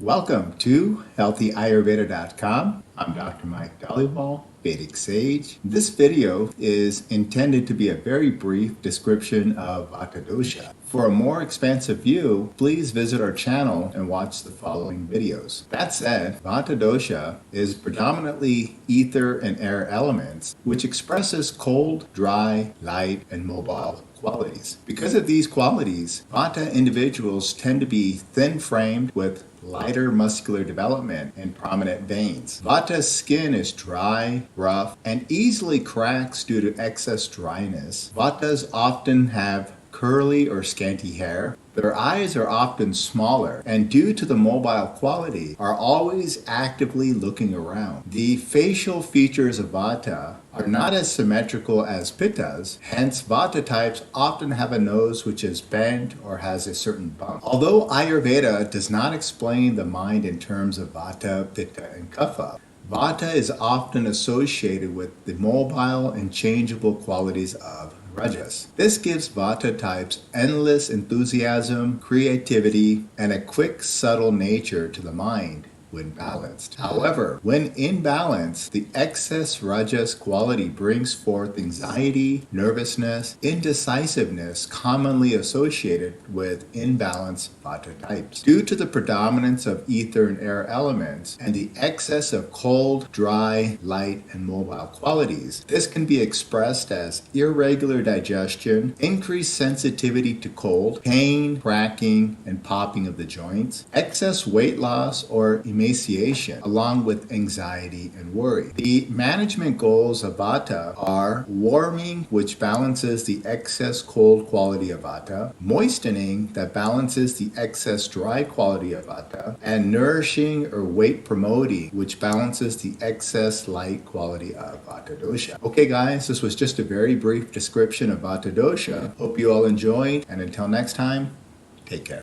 Welcome to healthyayurveda.com. I'm Dr. Mike Dollywall, Vedic Sage. This video is intended to be a very brief description of Vata Dosha. For a more expansive view, please visit our channel and watch the following videos. That said, Vata Dosha is predominantly ether and air elements, which expresses cold, dry, light, and mobile qualities. Because of these qualities, Vata individuals tend to be thin-framed with lighter muscular development and prominent veins. Vata's skin is dry, rough, and easily cracks due to excess dryness. Vatas often have curly or scanty hair. Their eyes are often smaller and due to the mobile quality are always actively looking around. The facial features of Vata are not as symmetrical as Pittas, hence Vata types often have a nose which is bent or has a certain bump. Although Ayurveda does not explain the mind in terms of Vata, Pitta, and Kapha, Vata is often associated with the mobile and changeable qualities of Rajas. This gives Vata types endless enthusiasm, creativity, and a quick, subtle nature to the mind when balanced. However, when imbalanced, the excess Rajas quality brings forth anxiety, nervousness, indecisiveness commonly associated with imbalanced Vata types. Due to the predominance of ether and air elements and the excess of cold, dry, light, and mobile qualities, this can be expressed as irregular digestion, increased sensitivity to cold, pain, cracking, and popping of the joints, excess weight loss or emaciation, along with anxiety and worry. The management goals of Vata are warming, which balances the excess cold quality of Vata, moistening, that balances the excess dry quality of Vata, and nourishing or weight promoting, which balances the excess light quality of Vata Dosha. Okay guys, this was just a very brief description of Vata Dosha. Hope you all enjoyed, and until next time, take care.